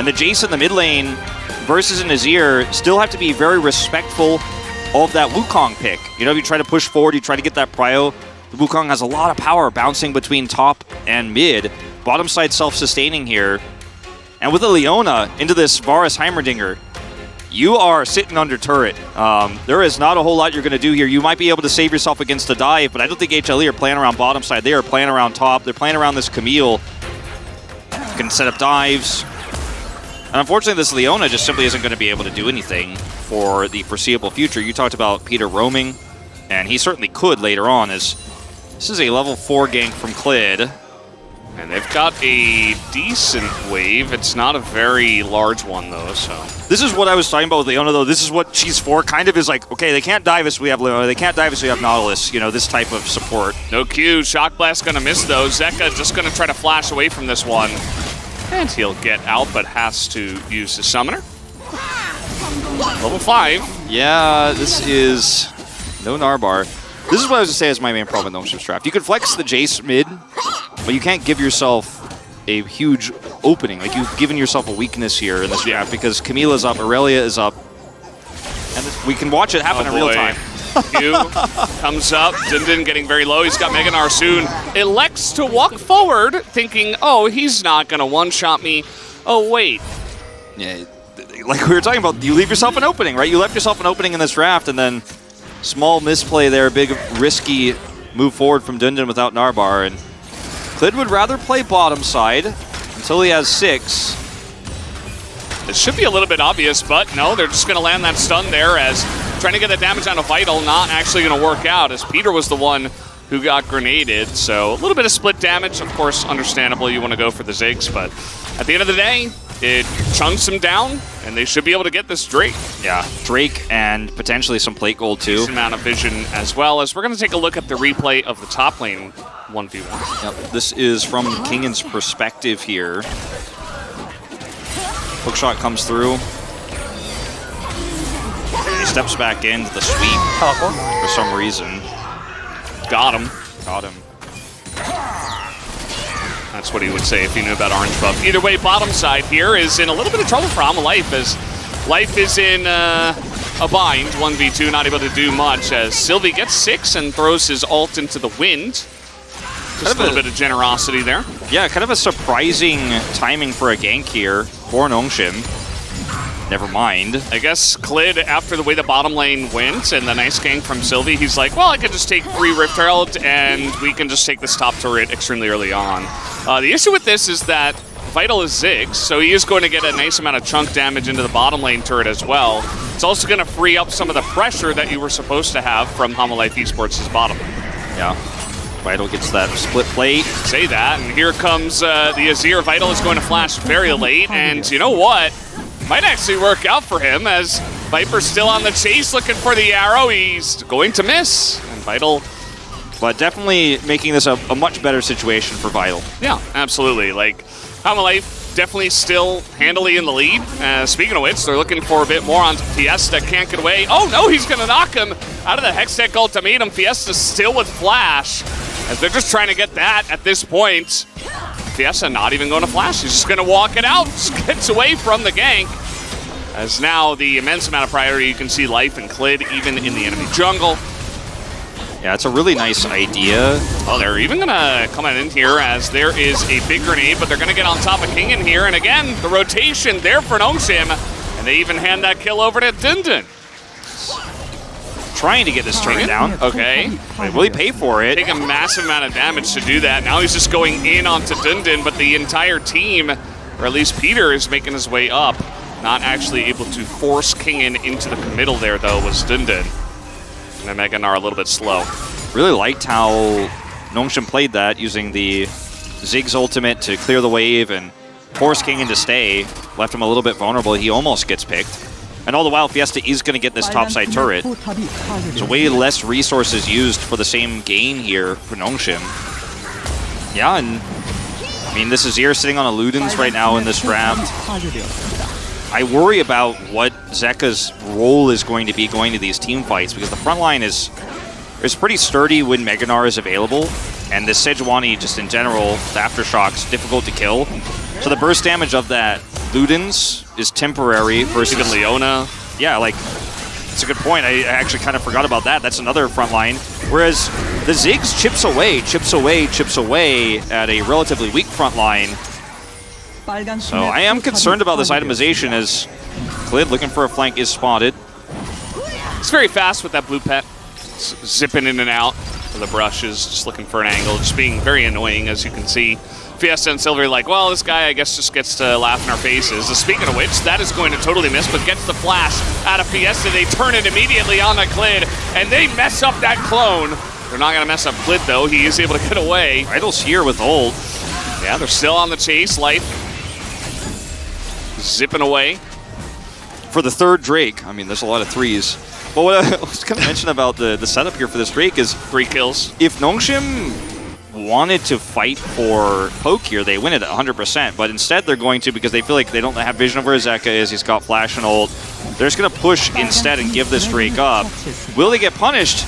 And the Jace in the mid lane versus an Azir still have to be very respectful of that Wukong pick. You know, if you try to push forward, you try to get that prio. The Wukong has a lot of power bouncing between top and mid. Bottom side self-sustaining here. And with a Leona into this Varus Heimerdinger, you are sitting under turret. There is not a whole lot you're going to do here. You might be able to save yourself against a dive, but I don't think HLE are playing around bottom side. They are playing around top. They're playing around this Camille. You can set up dives. And unfortunately, this Leona just simply isn't going to be able to do anything for the foreseeable future. You talked about Peter roaming, and he certainly could later on, as this is a level 4 gank from Clid. And they've got a decent wave. It's not a very large one, though, so... This is what I was talking about with Leona, though. This is what she's for, kind of is like, okay, they can't dive us, we have Leona. They can't dive us, we have Nautilus. You know, this type of support. No Q. Shock Blast going to miss, though. Zeka just going to try to flash away from this one. And he'll get out, but has to use the Summoner. Level 5. Yeah, this is no Narbar. This is what I was going to say is my main problem with Nome's draft. You can flex the Jace mid, but you can't give yourself a huge opening. Like, you've given yourself a weakness here in this draft because Camilla's up, Aurelia is up, and we can watch it happen in real time. Q comes up, Dindin getting very low. He's got Mega Gnar soon. Elects to walk forward, thinking, oh, he's not going to one-shot me. Oh, wait. Yeah, like we were talking about, you leave yourself an opening, right? You left yourself an opening in this draft, and then small misplay there, big risky move forward from Dundon without Narbar, and Clid would rather play bottom side until he has 6. It should be a little bit obvious, but no, they're just going to land that stun there as trying to get the damage on a Vital, not actually going to work out as Peter was the one who got grenaded. So a little bit of split damage, of course, understandable. You want to go for the Ziggs, but at the end of the day, it chunks them down, and they should be able to get this Drake. Yeah, Drake and potentially some plate gold too. Decent amount of vision as well, as we're going to take a look at the replay of the top lane 1v1. Yep, this is from Kingan's perspective here. Hookshot comes through. He steps back into the sweep for some reason. Got him. Got him. That's what he would say if he knew about Orange Buff. Either way, bottom side here is in a little bit of trouble for Life, as Life is in a bind, 1v2, not able to do much, as Sylvie gets 6 and throws his ult into the wind. Just a little bit of generosity there. Yeah, kind of a surprising timing for a gank here for Nongshim. Never mind. I guess Clid, after the way the bottom lane went and the nice gank from Sylvie, he's like, well, I could just take 3 Rift Herald and we can just take this top turret extremely early on. The issue with this is that Vital is Ziggs, so he is going to get a nice amount of chunk damage into the bottom lane turret as well. It's also going to free up some of the pressure that you were supposed to have from Life Esports' bottom lane. Yeah. Vital gets that split plate. Say that, and here comes the Azir. Vital is going to flash very late, and you know what? Might actually work out for him, as Viper's still on the chase looking for the arrow. He's going to miss, and Vital... But definitely making this a much better situation for Vital. Yeah, absolutely. Like, Life definitely still handily in the lead. Speaking of which, they're looking for a bit more on Fiesta. Can't get away. Oh no, he's going to knock him out of the Hextech ultimatum. Fiesta's still with Flash, as they're just trying to get that at this point. Fiesta not even going to flash. He's just going to walk it out. Just gets away from the gank. As now the immense amount of priority, you can see Life and Clid even in the enemy jungle. Yeah, it's a really nice idea. Oh, they're even going to come in here as there is a big grenade, but they're going to get on top of King in here. And again, the rotation there for Nongshim. And they even hand that kill over to Dindin. Trying to get this turret down. Okay. Wait, will he pay for it? Take a massive amount of damage to do that. Now he's just going in onto Dindin, but the entire team, or at least Peter, is making his way up. Not actually able to force Kingen into the committal there, though, was Dindin. And Mega Gnar a little bit slow. Really liked how Nongshim played that, using the Ziggs ultimate to clear the wave and force Kingen to stay. Left him a little bit vulnerable. He almost gets picked. And all the while, Fiesta is going to get this topside turret. There's way less resources used for the same gain here for Nongshim. Yeah, and I mean, this is Azir sitting on a Ludens right now in this draft. I worry about what Zeka's role is going to be going to these team fights, because the front line is pretty sturdy when Mega Gnar is available, and this Sejuani just in general, the Aftershocks, difficult to kill. So the burst damage of that Ludens is temporary versus... Even Leona. Yeah, like, it's a good point. I actually kind of forgot about that. That's another front line. Whereas the Ziggs chips away at a relatively weak front line. So I am concerned about this itemization as Klid looking for a flank is spotted. It's very fast with that blue pet. Zipping in and out of the brushes, just looking for an angle, just being very annoying, as you can see. Fiesta and Silver like, well, this guy, I guess, just gets to laugh in our faces. Speaking of which, that is going to totally miss, but gets the flash out of Fiesta. They turn it immediately on the Klid, and they mess up that clone. They're not going to mess up Klid, though. He is able to get away. Idol's here with ult. Yeah, they're still on the chase. Life zipping away. For the third Drake, I mean, there's a lot of threes. But what I was going to mention about the setup here for this Drake is 3 kills. If Nongshim wanted to fight for poke here, they win it at 100%, but instead they're going to, because they feel like they don't have vision of where Zeka is, he's got flash and ult, they're just going to push instead and give this Drake up. Will they get punished?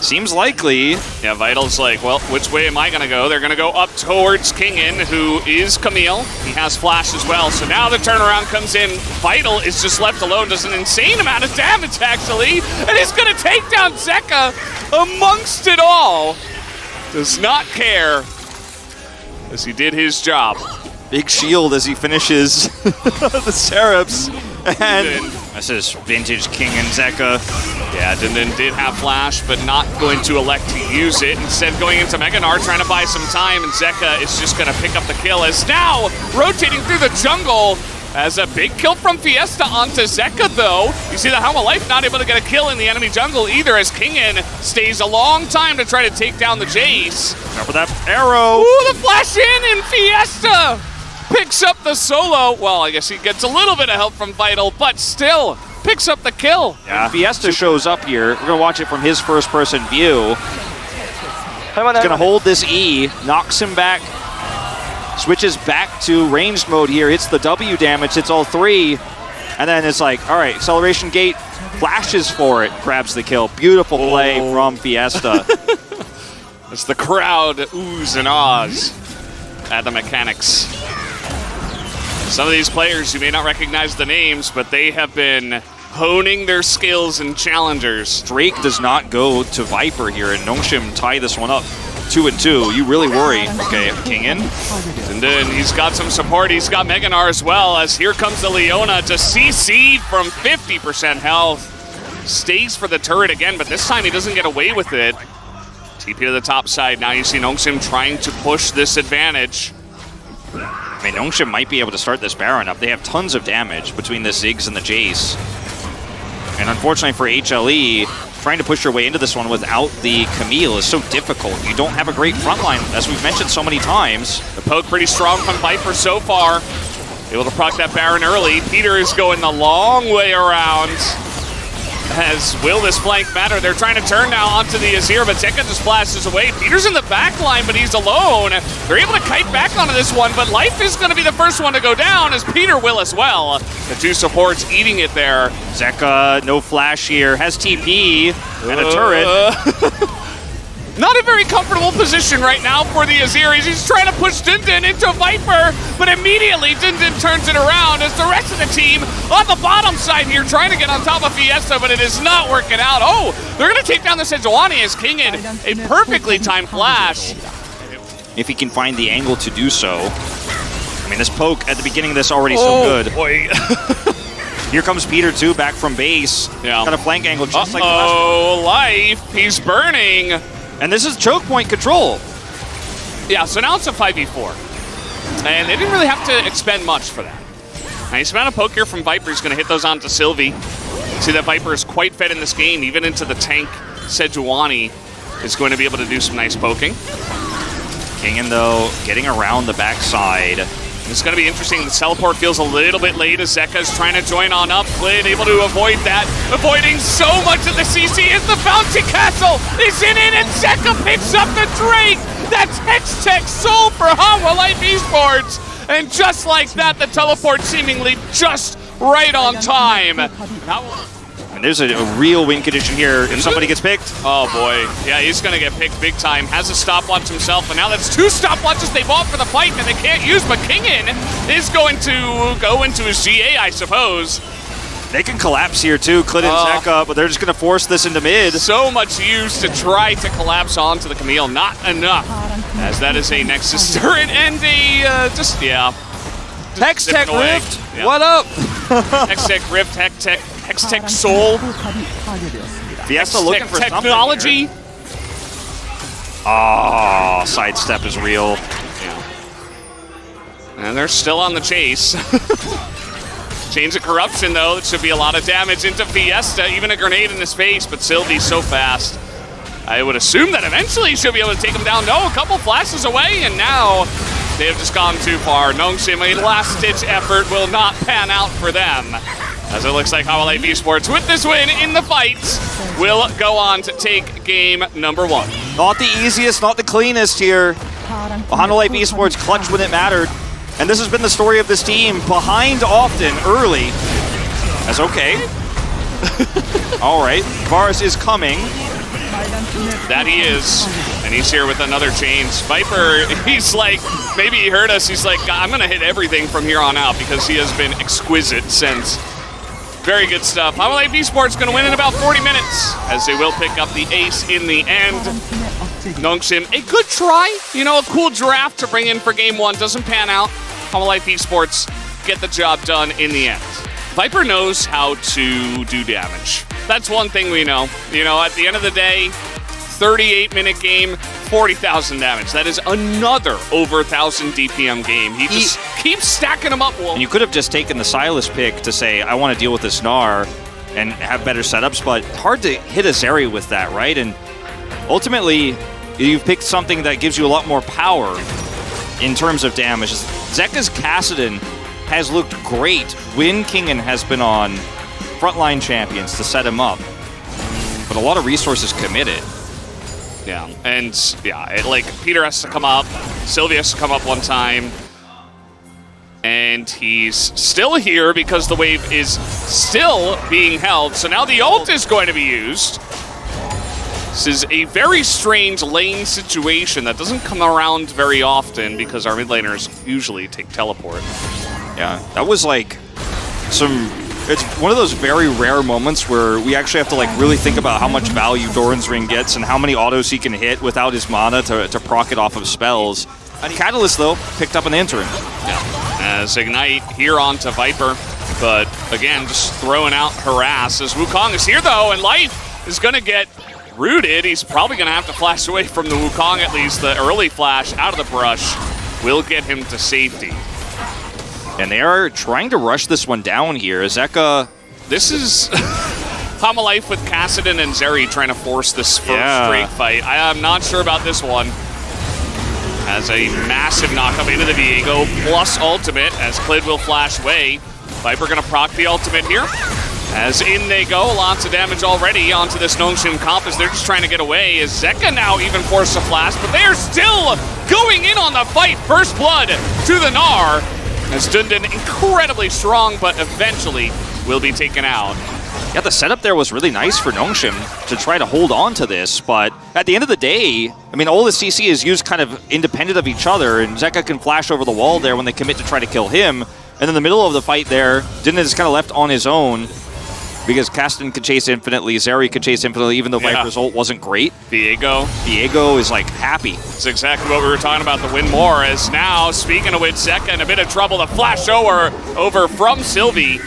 Seems likely. Yeah, Vital's like, well, which way am I going to go? They're going to go up towards Kingin, who is Camille. He has flash as well, so now the turnaround comes in. Vital is just left alone, does an insane amount of damage, actually, and he's going to take down Zeka amongst it all. Does not care, as he did his job. Big shield as he finishes the Seraphs. And this is vintage King and Zeka. Yeah, Dindin did have flash, but not going to elect to use it. Instead, going into Meganar, trying to buy some time, and Zeka is just going to pick up the kill. As now, rotating through the jungle, as a big kill from Fiesta onto Zeka, though. You see the Helm of Life not able to get a kill in the enemy jungle either, as Kingin stays a long time to try to take down the Jace. Remember that arrow. Ooh, the flash in, and Fiesta picks up the solo. Well, I guess he gets a little bit of help from Vital, but still picks up the kill. Yeah, Fiesta shows up here. We're going to watch it from his first-person view. He's going to hold this E, knocks him back, switches back to ranged mode here, hits the W damage, hits all 3, and then it's like, all right, acceleration gate, flashes for it, grabs the kill. Beautiful play from Fiesta. As the crowd oohs and ahs at the mechanics. Some of these players, you may not recognize the names, but they have been honing their skills in challengers. Drake does not go to Viper here, and Nongshim tie this one up 2-2. You really worry. Okay, Kingin. And then he's got some support. He's got Meganar as well, as here comes the Leona to CC from 50% health. Stays for the turret again, but this time he doesn't get away with it. TP to the top side. Now you see Nongshim trying to push this advantage. I mean, Nongshim might be able to start this Baron up. They have tons of damage between the Ziggs and the Jace. And unfortunately for HLE, trying to push your way into this one without the Camille is so difficult. You don't have a great frontline, as we've mentioned so many times. The poke pretty strong from Viper so far. Able to proc that Baron early. Peter is going the long way around. As will this flank matter? They're trying to turn now onto the Azir, but Zeka just flashes away. Peter's in the back line, but he's alone. They're able to kite back onto this one, but Life is going to be the first one to go down, as Peter will as well. The 2 supports eating it there. Zeka, no flash here, has TP and a turret. Not a very comfortable position right now for the Azir. He's trying to push Dindin into Viper, but immediately Dindin turns it around as the rest of the team on the bottom side here trying to get on top of Fiesta, but it is not working out. Oh, they're going to take down the Sejuani as Kingin, a perfectly timed flash. If he can find the angle to do so. I mean, this poke at the beginning of this already so good. Boy. Here comes Peter too, back from base. Yeah. Got a flank angle just like the last one. Life, he's burning. And this is choke point control. Yeah, so now it's a 5v4. And they didn't really have to expend much for that. Nice amount of poke here from Viper. He's going to hit those onto Sylvie. See that Viper is quite fed in this game, even into the tank. Sejuani is going to be able to do some nice poking. Kingin, though, getting around the backside. It's going to be interesting. The teleport feels a little bit late as Zeka's trying to join on up. Klid able to avoid that. Avoiding so much of the CC as the Fountain Castle is in it, and Zeka picks up the Drake. That's Hextech soul for Hanwha Life Esports. And just like that, the teleport seemingly just right on time. And there's a real win condition here if somebody gets picked. Oh boy, yeah, he's gonna get picked big time. Has a stopwatch himself, and now that's 2 stopwatches they bought for the fight and they can't use, but Kingen is going to go into his GA, I suppose. They can collapse here too, Clit and Zeka, but they're just gonna force this into mid. So much used to try to collapse onto the Camille, not enough, as that is a Nexus turret and a, Hextech Rift, yeah. what up? Hextech Rift, Hextech Soul. Fiesta looking for technology. Oh, sidestep is real. Yeah. And they're still on the chase. Chains of Corruption, though, that should be a lot of damage into Fiesta, even a grenade in his face, but Sylvie's so fast. I would assume that eventually she'll be able to take him down. No, a couple flashes away, and now they have just gone too far. Nongshim, a last-ditch effort will not pan out for them, as it looks like HLE esports, with this win in the fight, will go on to take game number 1. Not the easiest, not the cleanest here. HLE esports clutch when it mattered. And this has been the story of this team. Behind often, early. That's okay. All right, Varus is coming. That he is. And he's here with another Chains. Viper, he's like, maybe he heard us. He's like, I'm going to hit everything from here on out because he has been exquisite since. Very good stuff. HLE esports going to win in about 40 minutes as they will pick up the ace in the end. Nongshim, a good try. You know, a cool draft to bring in for game 1. Doesn't pan out. HLE esports get the job done in the end. Viper knows how to do damage. That's one thing we know. You know, at the end of the day, 38-minute game, 40,000 damage. That is another over 1,000 DPM game. He just keeps stacking them up. And you could have just taken the Silas pick to say, I want to deal with this Gnar and have better setups, but hard to hit a Zeri with that, right? And ultimately, you've picked something that gives you a lot more power in terms of damage. Zeka's Kassadin has looked great when Kingen has been on frontline champions to set him up, but a lot of resources committed. Yeah, and yeah, like Peter has to come up, Sylvia has to come up one time, and he's still here because the wave is still being held. So now the ult is going to be used. This is a very strange lane situation that doesn't come around very often because our mid laners usually take teleport. Yeah, that was like it's one of those very rare moments where we actually have to like really think about how much value Doran's Ring gets and how many autos he can hit without his mana to proc it off of spells. Catalyst, though, picked up an interim. Yeah, as Ignite here onto Viper, but again, just throwing out Harass as Wukong is here, though, and Life is going to get rooted. He's probably going to have to flash away from the Wukong, at least. The early flash out of the brush will get him to safety. And they are trying to rush this one down here. Zeka... This is HLE with Kassadin and Zeri trying to force this first straight fight. I am not sure about this one. Has a massive knockup into the Viego plus ultimate as Clid will flash away. Viper going to proc the ultimate here. As in they go, lots of damage already onto this Nongshim comp as they're just trying to get away. As Zeka now even forced a flash, but they are still going in on the fight. First blood to the Gnar. As Dundon incredibly strong, but eventually will be taken out. Yeah, the setup there was really nice for Nongshim to try to hold on to this, but at the end of the day, I mean, all the CC is used kind of independent of each other, and Zeka can flash over the wall there when they commit to try to kill him, and in the middle of the fight there, Dundon is kind of left on his own, because Kassadin could chase infinitely, Zeri could chase infinitely, even though Viper's ult wasn't great. Viego is, like, happy. That's exactly what we were talking about, the win more, as now, speaking of which, Zeka in a bit of trouble, the flash over from Sylvie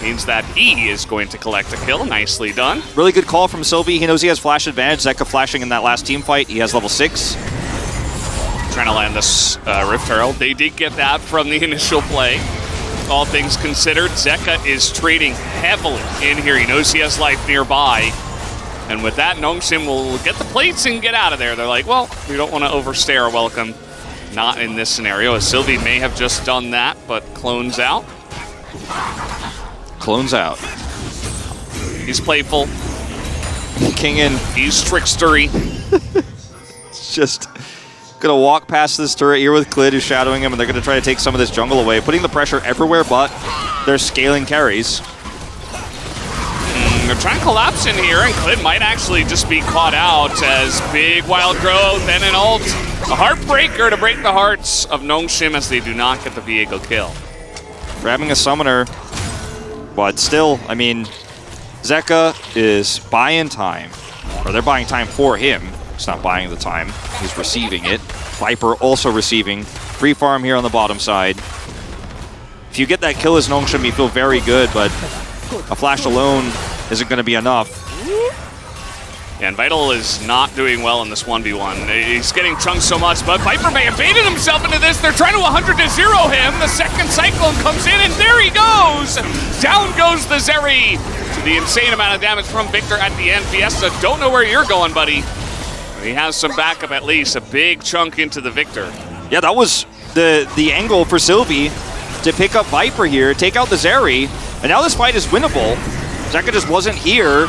means that he is going to collect a kill. Nicely done. Really good call from Sylvie. He knows he has flash advantage. Zeka flashing in that last team fight. He has level 6. Trying to land this Rift Herald. They did get that from the initial play. All things considered, Zeka is trading heavily in here. He knows he has life nearby. And with that, Nongshim will get the plates and get out of there. They're like, well, we don't want to overstay our welcome. Not in this scenario, as Sylvie may have just done that, but clones out. Clones out. He's playful. Kingen. He's trickstery. It's just gonna walk past this turret here with Clid, who's shadowing him, and they're gonna try to take some of this jungle away, putting the pressure everywhere but they're scaling carries. They're trying to collapse in here, and Clid might actually just be caught out as big wild growth and an ult. A heartbreaker to break the hearts of Nongshim as they do not get the Viego kill. Grabbing a summoner, but still, I mean, Zeka is buying time. Or they're buying time for him. He's not buying the time. He's receiving it. Viper also receiving. Free farm here on the bottom side. If you get that kill as Nongshim, you feel very good, but a flash alone isn't going to be enough. Yeah, and Vital is not doing well in this 1v1. He's getting chunked so much, but Viper may have baited himself into this. They're trying to 100-0 him. The second Cyclone comes in, and there he goes! Down goes the Zeri to the insane amount of damage from Victor at the end. Fiesta, don't know where you're going, buddy. He has some backup at least, a big chunk into the Victor. Yeah, that was the angle for Sylvie to pick up Viper here, take out the Zeri, and now this fight is winnable. Zeka just wasn't here,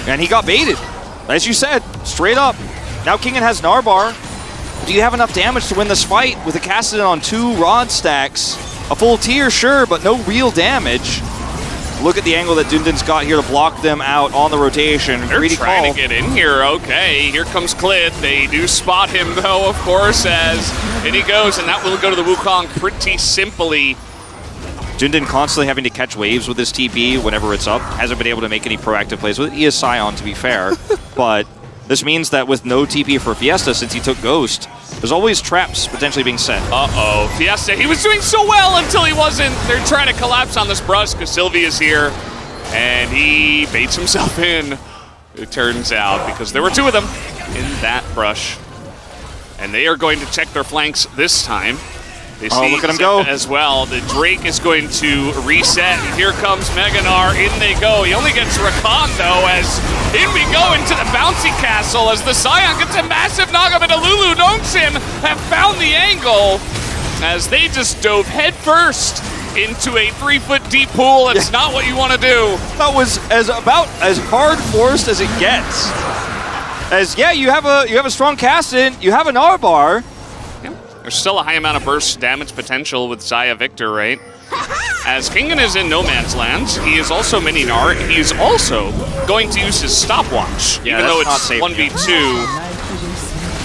and he got baited. As you said, straight up. Now Kingen has Narbar. Do you have enough damage to win this fight with a Kassadin on 2 rod stacks? A full tier, sure, but no real damage. Look at the angle that Dundon's got here to block them out on the rotation. They're trying to get in here. Okay, here comes Clid. They do spot him, though, of course, as in he goes, and that will go to the Wukong pretty simply. Dundon constantly having to catch waves with his TP whenever it's up. Hasn't been able to make any proactive plays with it. He is Scion, to be fair. But this means that with no TP for Fiesta, since he took Ghost, there's always traps potentially being set. Uh-oh, Fiesta, he was doing so well until he wasn't. They're trying to collapse on this brush because Sylvie is here, and he baits himself in, it turns out, because there were 2 of them in that brush. And they are going to check their flanks this time. They see look at him go. As well. The Drake is going to reset, and here comes Meganar. In they go. He only gets Rakan, though, as in we go into the bouncy castle as the Scion gets a massive knock-up into Lulu. Nongshim have found the angle as they just dove headfirst into a 3-foot deep pool. It's not what you want to do. That was about as hard forced as it gets. As yeah, you have a strong Kassadin, you have an R-bar. There's still a high amount of burst damage potential with Xayah Victor, right? As Kingen is in no man's land, he is also mini-Gnar. He's also going to use his stopwatch, even though it's 1v2.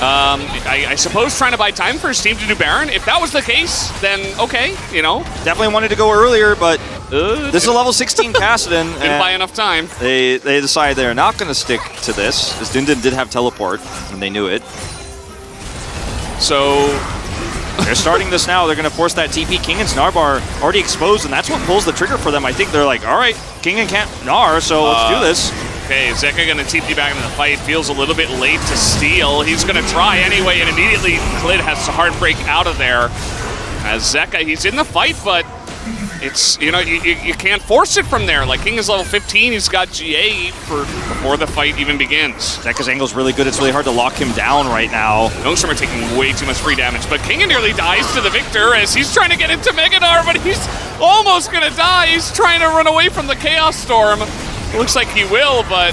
I suppose trying to buy time for his team to do Baron. If that was the case, then okay, you know. Definitely wanted to go earlier, but this is a level 16 Kassadin. Didn't buy enough time. They decided they're not going to stick to this, as Dundon did have teleport, and they knew it. So they're starting this now. They're going to force that TP. Kingen's Narbar already exposed, and that's what pulls the trigger for them. I think they're like, all right, Kingen can't Gnar, so let's do this. Okay, Zeka going to TP back into the fight. Feels a little bit late to steal. He's going to try anyway, and immediately Clid has to hard break out of there. As Zeka, he's in the fight, but it's, you know, you can't force it from there. Like, King is level 15. He's got GA before the fight even begins. Zeka's angle's really good. It's really hard to lock him down right now. Nongshim are taking way too much free damage, but King nearly dies to the Victor as he's trying to get into Meganar, but he's almost going to die. He's trying to run away from the Chaos Storm. It looks like he will, but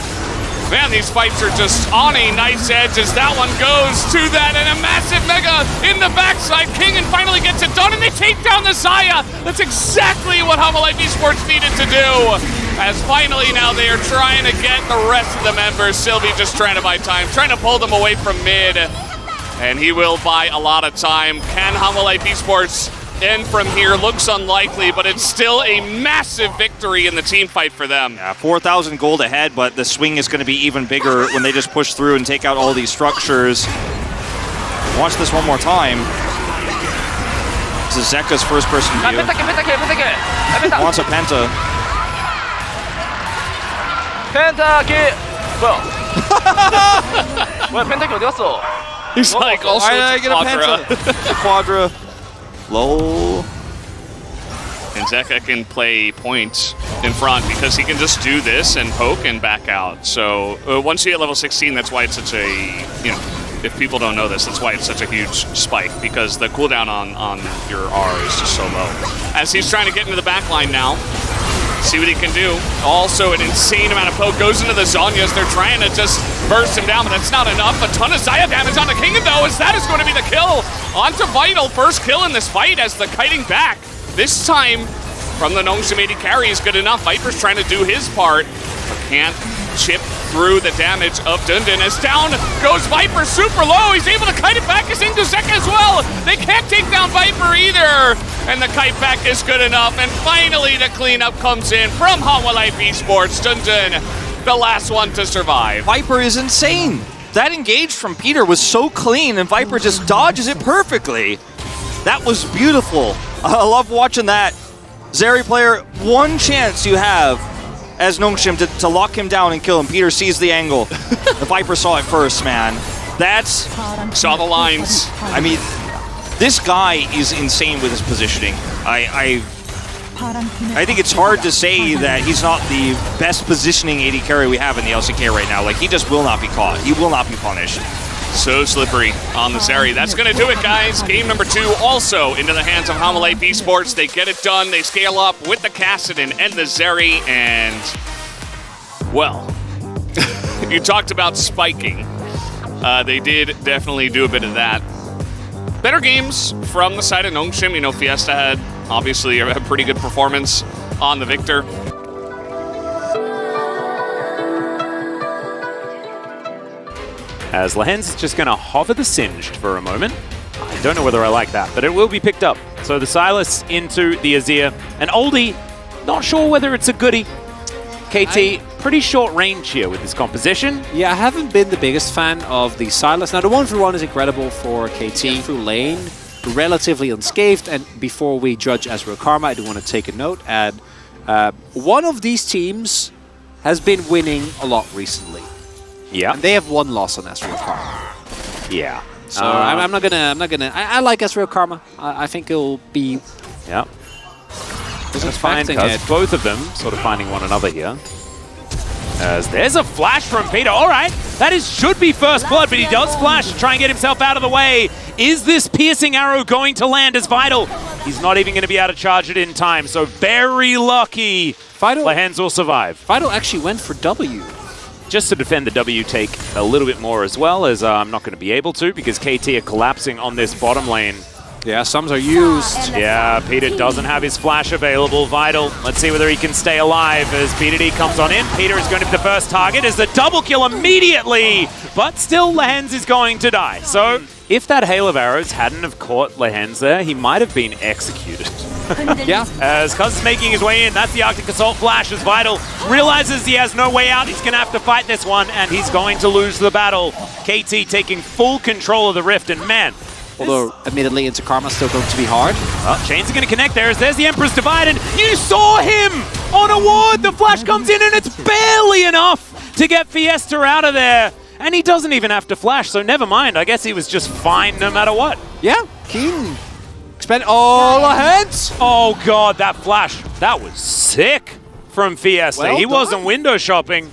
man, these fights are just on a knife's edge as that one goes to that, and a massive Mega in the backside. Kingen finally gets it done, and they take down the Xayah. That's exactly what HLE esports needed to do. As finally now they are trying to get the rest of the members. Sylvie just trying to buy time, trying to pull them away from mid, and he will buy a lot of time. Can HLE esports end from here? Looks unlikely, but it's still a massive victory in the team fight for them. Yeah, 4,000 gold ahead, but the swing is going to be even bigger when they just push through and take out all these structures. Watch this one more time. This is Zeka's first-person view. Wants a Penta. 펜타키 뭐야? 뭐야 펜타키 어디 갔어? He's like, also Why did I it's a get a Quadra. Penta? A Quadra. Lol. And Zeka can play point in front because he can just do this and poke and back out. So once you hit level 16, that's why it's such a, you know, if people don't know this, that's why it's such a huge spike, because the cooldown on your R is just so low. As he's trying to get into the back line now, see what he can do. Also, an insane amount of poke goes into the Zhonya's. They're trying to just burst him down, but that's not enough. A ton of Xayah damage on the Kingen, though, as that is going to be the kill. Onto Vital, first kill in this fight as the kiting back. This time from the Nongshim AD carry is good enough. Viper's trying to do his part. Can't chip through the damage of Dundun as down goes Viper super low. He's able to kite it back as Inguzeka as well. They can't take down Viper either. And the kite back is good enough. And finally the cleanup comes in from Hanwha Life Esports. Dundun, the last one to survive. Viper is insane. That engage from Peter was so clean and Viper just dodges it perfectly. That was beautiful. I love watching that. Zeri player, one chance you have as Nongshim to lock him down and kill him. Peter sees the angle. The Viper saw it first, man. That's... Saw the lines. I mean, this guy is insane with his positioning. I think it's hard to say that he's not the best positioning AD carry we have in the LCK right now. Like, he just will not be caught. He will not be punished. So slippery on the Zeri. That's going to do it, guys. Game number 2 also into the hands of Hanwha Life Esports. They get it done. They scale up with the Kassadin and the Zeri. And, well, you talked about spiking. They did definitely do a bit of that. Better games from the side of Nongshim. You know, Fiesta had obviously a pretty good performance on the Victor. As Lehens is just going to hover the Singed for a moment. I don't know whether I like that, but it will be picked up. So the Silas into the Azir. And Oldie, not sure whether it's a goodie. KT, pretty short range here with this composition. Yeah, I haven't been the biggest fan of the Silas. Now, the 1-for-1 is incredible for KT through lane, relatively unscathed. And before we judge Ezreal Karma, I do want to take a note. And one of these teams has been winning a lot recently. Yeah. And they have one loss on Ezreal Karma. Yeah. So I'm not gonna. I like Ezreal Karma. I think it'll be. Yeah. That's fine, because both of them sort of finding one another here. As there's a flash from Peter. All right, that should be first blood, but he does flash to try and get himself out of the way. Is this piercing arrow going to land as Vital? He's not even going to be able to charge it in time, so very lucky. Lehens will survive. Vital actually went for W. Just to defend the W take a little bit more as well, as I'm not going to be able to because KT are collapsing on this bottom lane. Yeah, sums are used. Yeah, Peter doesn't have his flash available. Vital, let's see whether he can stay alive as Peter D comes on in. Peter is going to be the first target as the double kill immediately, but still Lehens is going to die. So if that hail of arrows hadn't have caught Lehens there, he might have been executed. Yeah. As Cuz is making his way in, that's the Arctic Assault flash as Vital realizes he has no way out. He's going to have to fight this one, and he's going to lose the battle. KT taking full control of the Rift, and man. Although, admittedly, into Karma's still going to be hard. Well, Chains are going to connect there as there's the Emperor's Divide, and you saw him on a ward. The flash comes in, and it's barely enough to get Fiesta out of there. And he doesn't even have to flash, so never mind. I guess he was just fine no matter what. Yeah, Keen. Expend all ahead. Oh god, that flash. That was sick from Fiesta. Well he done. wasn't window shopping.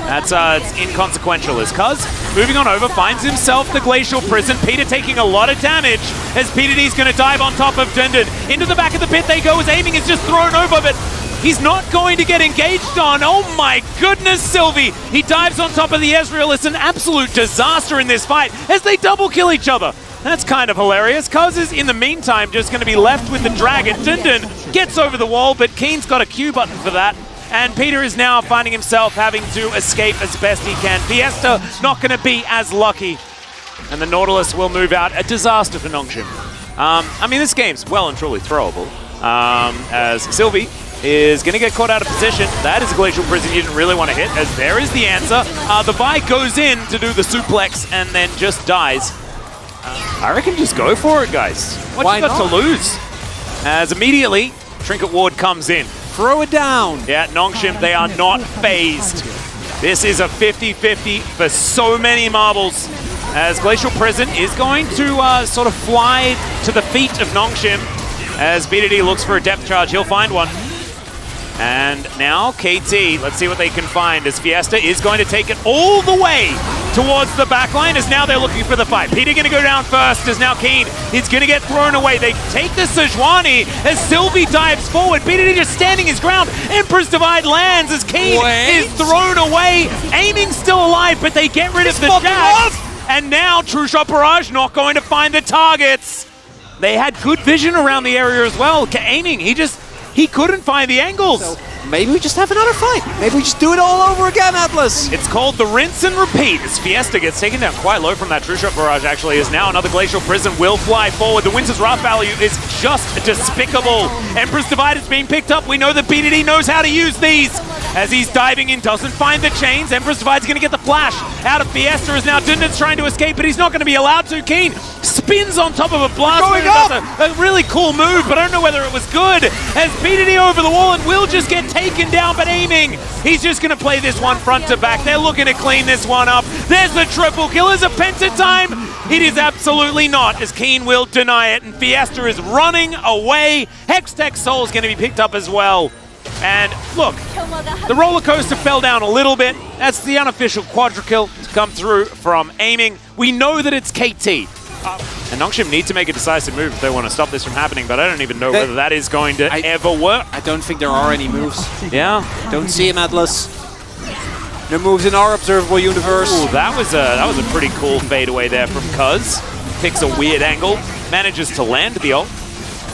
That's it's inconsequential as Cuz moving on over finds himself the Glacial Prison. Peter taking a lot of damage as Peter D's going to dive on top of Dundun. Into the back of the pit they go as aiming is just thrown over, but he's not going to get engaged on. Oh my goodness, Sylvie. He dives on top of the Ezreal. It's an absolute disaster in this fight as they double kill each other. That's kind of hilarious. Cuz is, in the meantime, just going to be left with the dragon. Dundun gets over the wall, but Keen's got a Q button for that. And Peter is now finding himself having to escape as best he can. Fiesta not going to be as lucky. And the Nautilus will move out. A disaster for Nongshim. I mean, this game's well and truly throwable. As Sylvie is going to get caught out of position. That is a Glacial Prison you didn't really want to hit, as there is the answer. The Vi goes in to do the suplex and then just dies. I reckon just go for it, guys. What you got to lose? As immediately, Trinket Ward comes in. Throw it down. Yeah, Nongshim, they are not phased. This is a 50-50 for so many marbles. As Glacial Prison is going to sort of fly to the feet of Nongshim. As BDD looks for a depth charge, he'll find one. And now KT, let's see what they can find, as Fiesta is going to take it all the way towards the back line, as now they're looking for the fight. Peter going to go down first, as now Keen is going to get thrown away. They take the Sejuani as Sylvie dives forward. Peter just standing his ground. Emperor's Divide lands as Keen is thrown away. Aiming still alive, but they get rid of the Jack. And now True Shot Barrage not going to find the targets. They had good vision around the area as well. Aiming, he couldn't find the angles. So maybe we just have another fight. Maybe we just do it all over again, Atlas. It's called the rinse and repeat as Fiesta gets taken down quite low from that True Shot barrage, actually, as now another Glacial Prison will fly forward. The Winter's Wrath value is just despicable. Emperor's Divide is being picked up. We know that BDD knows how to use these. As he's diving in, doesn't find the chains. Emperor's Divide's going to get the flash out of Fiesta as now Dundon's trying to escape, but he's not going to be allowed to. Keen spins on top of a blast. Going up! A really cool move, but I don't know whether it was good. As BDD over the wall and will just get taken down, but aiming. He's just going to play this one front to back. They're looking to clean this one up. There's the triple kill. Is it Penta time? It is absolutely not, as Keen will deny it, and Fiesta is running away. Hextech Soul is going to be picked up as well. And look, the roller coaster fell down a little bit. That's the unofficial quadra kill to come through from aiming. We know that it's KT. And Nongshim need to make a decisive move if they want to stop this from happening, but I don't even know whether that is going to ever work. I don't think there are any moves. Yeah. Don't see him, Atlas. No moves in our observable universe. Ooh, that was a pretty cool fadeaway there from Cuz. Picks a weird angle, manages to land the ult.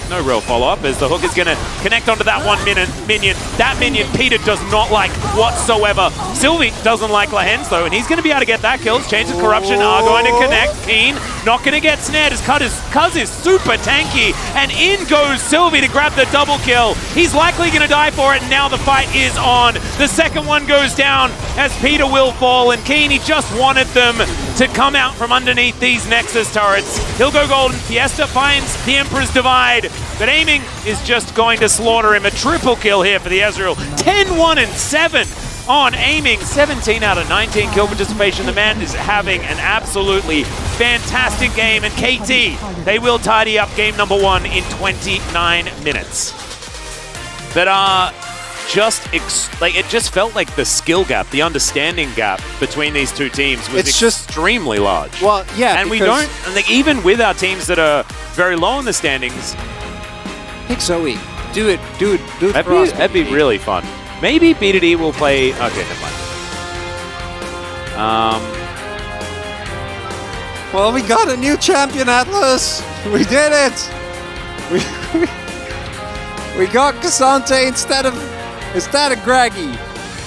No real follow-up as the hook is going to connect onto that one minion. That minion Peter does not like whatsoever. Sylvie doesn't like Lahens though, and he's going to be able to get that kill. Chains of Corruption are going to connect. Keen not going to get snared as Cuz is super tanky, and in goes Sylvie to grab the double kill. He's likely going to die for it, and now the fight is on. The second one goes down as Peter will fall, and Keen, he just wanted them to come out from underneath these Nexus turrets. He'll go golden. Fiesta finds the Emperor's Divide, but aiming is just going to slaughter him. A triple kill here for the Ezreal. 10-1-7 on aiming. 17 out of 19 kill participation. The man is having an absolutely fantastic game. And KT, they will tidy up game number 1 in 29 minutes. But it just felt like the skill gap, the understanding gap between these two teams was extremely large. Well, yeah, and we don't, and like, even with our teams that are very low in the standings, pick Zoe. Do it for us. that'd be really fun. Maybe BDD will play. Okay, never mind. Well, we got a new champion, Atlas. We did it. We got Cassante instead of Graggy.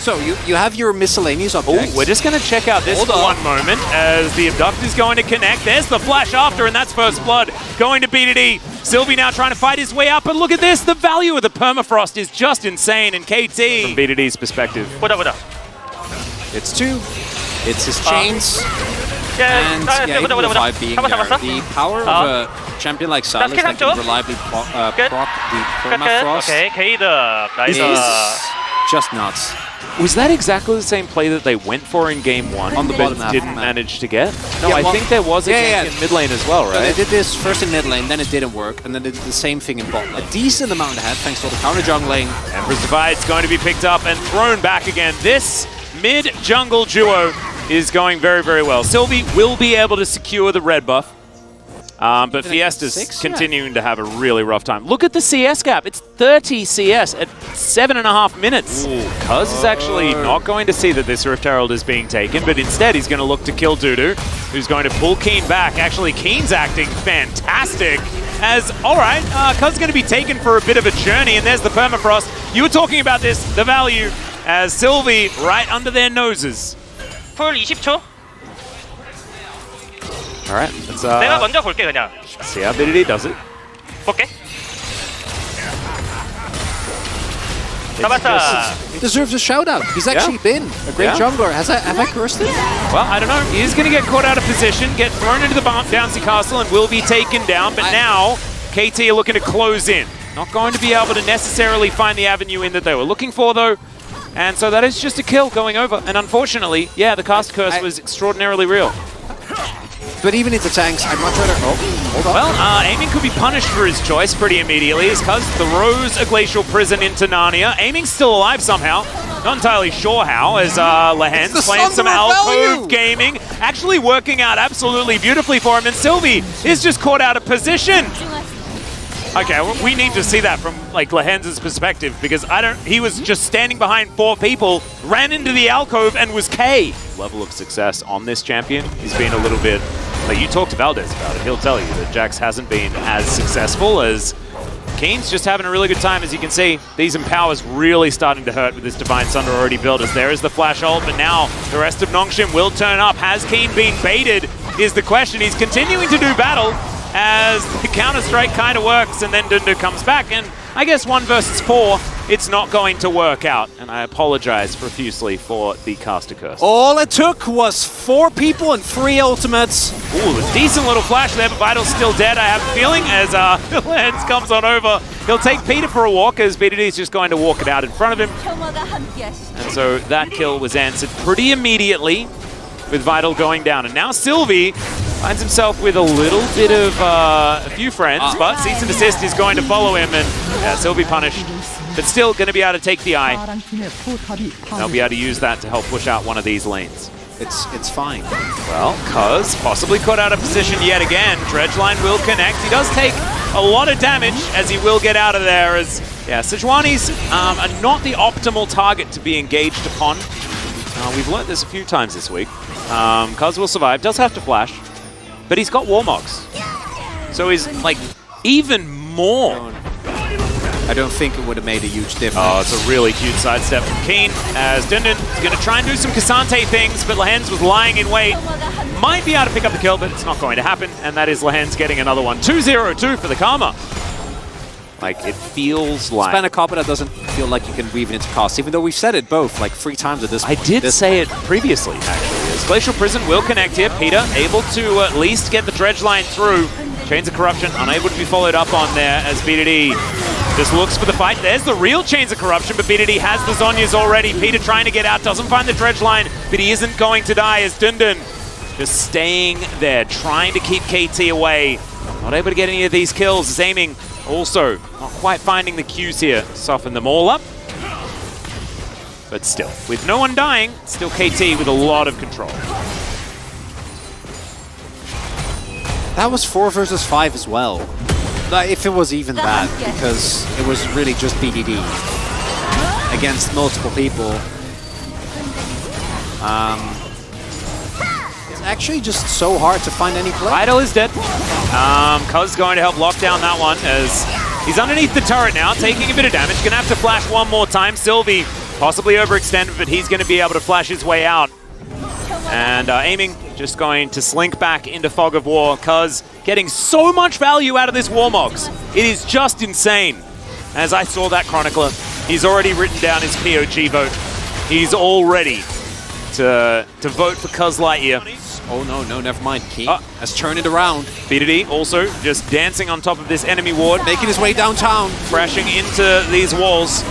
So you have your miscellaneous objects. Oh, we're just going to check out this for one moment as the Abduct is going to connect. There's the flash after, and that's First Blood going to BDD. Sylvie now trying to fight his way up, and look at this. The value of the permafrost is just insane in KT. From BDD's perspective. What up? It's 2. It's his chains. And yeah, even revive being there. The power of a champion like Silas that can reliably proc the permafrost is just nuts. Was that exactly the same play that they went for in game 1 on the bottom but half, didn't manage to get? No, yeah, I think there was a gank in mid lane as well, right? So they did this first in mid lane, then it didn't work, and then they did the same thing in bot lane. A decent amount ahead thanks to the counter jungling. Emperor's Divide's going to be picked up and thrown back again. This mid-jungle duo is going very, very well. Sylvie will be able to secure the red buff. But Fiesta's continuing to have a really rough time. Look at the CS gap. It's 30 CS at 7.5 minutes. Cuz is actually not going to see that this Rift Herald is being taken, but instead he's going to look to kill Dudu, who's going to pull Keen back. Actually, Keen's acting fantastic. As, alright, Cuz is going to be taken for a bit of a journey, and there's the permafrost. You were talking about this, the value, as Sylvie right under their noses. 풀 20초. Alright, let's 내가 먼저 볼게 그냥. see how BDD does it. 볼게. 잡았다. Deserves a shout out. He's actually been a great jungler. Have I cursed him? Well, I don't know. He is going to get caught out of position, get thrown into the bouncy castle, and will be taken down. But now, KT are looking to close in. Not going to be able to necessarily find the avenue in that they were looking for, though. And so that is just a kill going over. And unfortunately, yeah, the cast curse was extraordinarily real. But even into tanks, I'd much rather... Oh, hold on. Well, Aiming could be punished for his choice pretty immediately as Cuz throws a Glacial Prison into Narnia. Aiming's still alive somehow. Not entirely sure how, as Lahens playing some alcove gaming. Actually working out absolutely beautifully for him, and Sylvie is just caught out of position. Okay, well, we need to see that from like Lahens' perspective, because he was just standing behind 4 people, ran into the alcove and was K. Level of success on this champion has been a little bit, like you talked to Valdez about it, he'll tell you that Jax hasn't been as successful as Keen's just having a really good time, as you can see. These empowers really starting to hurt with this Divine Sunder already built, as there is the flash ult, but now the rest of Nongshim will turn up. Has Keen been baited is the question. He's continuing to do battle as the counter-strike kind of works, and then Dundu comes back, and I guess 1 versus 4, it's not going to work out, and I apologize profusely for the caster curse. All it took was 4 people and 3 ultimates. Ooh, a decent little flash there, but Vital's still dead, I have a feeling, as Lens comes on over. He'll take Peter for a walk, as BDD is just going to walk it out in front of him. And so that kill was answered pretty immediately, with Vital going down. And now Sylvie finds himself with a little bit of a few friends, but Cease and Desist is going to follow him, and yeah, Sylvie punished, but still going to be able to take the eye. They'll be able to use that to help push out one of these lanes. It's fine. Well, Cuz possibly caught out of position yet again. Dredgeline will connect. He does take a lot of damage, as he will get out of there, as yeah, Sejuani's are not the optimal target to be engaged upon. We've learnt this a few times this week. Cuz will survive, does have to flash, but he's got Warmogs. So he's like even more. I don't think it would have made a huge difference. Oh, it's a really cute sidestep from Keen, as Dundun is going to try and do some Cassante things, but Lehens was lying in wait. Might be able to pick up the kill, but it's not going to happen, and that is Lehens getting another one. 2-0-2 for the Karma. Like, it feels like... Spam a copper that doesn't feel like you can weave it into cost, even though we've said it both, like 3 times at this point. I did say it previously, actually. As Glacial Prison will connect here. Peter able to at least get the dredge line through. Chains of Corruption unable to be followed up on there, as BDD just looks for the fight. There's the real Chains of Corruption, but BDD has the Zhonya's already. Peter trying to get out, doesn't find the dredge line, but he isn't going to die, as Dundun just staying there, trying to keep KT away. Not able to get any of these kills, is aiming. Also, not quite finding the cues here. Soften them all up. But still, with no one dying, still KT with a lot of control. That was 4 versus 5 as well. If it was even that, because it was really just BDD against multiple people. It's actually just so hard to find any play. Vital is dead. Cuz going to help lock down that one, as he's underneath the turret now, taking a bit of damage. Gonna have to flash one more time. Sylvie possibly overextended, but he's gonna be able to flash his way out. And aiming, just going to slink back into Fog of War. Cuz getting so much value out of this Warmogs. It is just insane. As I saw that Chronicler, he's already written down his POG vote. He's all ready to vote for Cuz Lightyear. Oh no, never mind. Keen has turned it around. BDD also just dancing on top of this enemy ward. Making his way downtown. Crashing into these walls.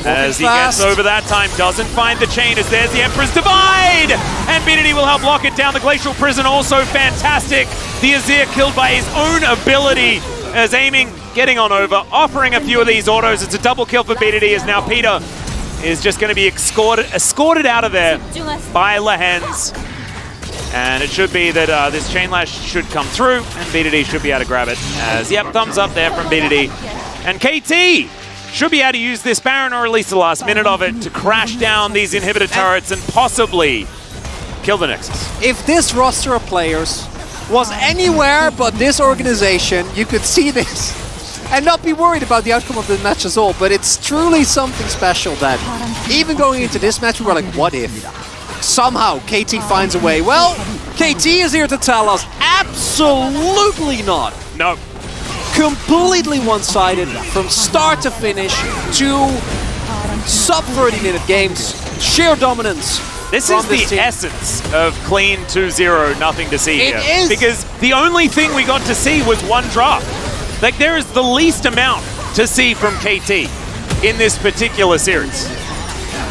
As he gets over that time, doesn't find the chain, as there's the Emperor's Divide! And BDD will help lock it down. The Glacial Prison also fantastic. The Azir killed by his own ability, as aiming, getting on over, offering a few of these autos. It's a double kill for BDD, as now Peter is just going to be escorted out of there by Lehens. And it should be that this Chain Lash should come through, and BDD should be able to grab it. As, yep, thumbs up there from BDD. And KT should be able to use this Baron, or at least the last minute of it, to crash down these inhibitor turrets and possibly kill the Nexus. If this roster of players was anywhere but this organization, you could see this and not be worried about the outcome of the match at all. But it's truly something special that even going into this match, we were like, what if? Somehow KT finds a way. Well, KT is here to tell us absolutely not. No. Completely one-sided from start to finish to sub 30-minute games. Sheer dominance. This is the essence of clean 2-0, nothing to see here. It is. Because the only thing we got to see was one drop. Like, there is the least amount to see from KT in this particular series.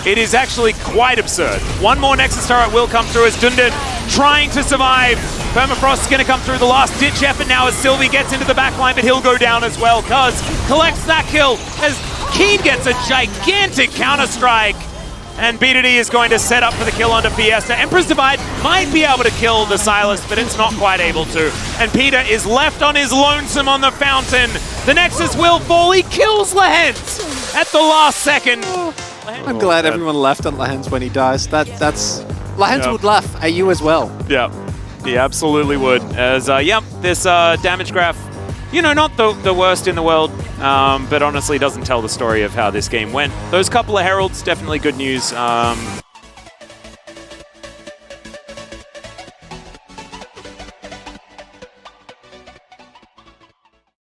It is actually quite absurd. One more Nexus turret will come through as Dundun trying to survive. Permafrost is going to come through the last ditch effort now as Sylvie gets into the back line, but he'll go down as well. Cuz collects that kill as Keen gets a gigantic counter-strike. And BDD is going to set up for the kill onto Fiesta. Emperor's Divide might be able to kill the Silas, but it's not quite able to. And Peter is left on his lonesome on the fountain. The Nexus will fall. He kills Lehens at the last second. I'm glad everyone left on Lehens when he dies. Lehens would laugh at you as well. Yeah, he absolutely would. As, this damage graph, you know, not the worst in the world. but honestly doesn't tell the story of how this game went. Those couple of heralds, definitely good news.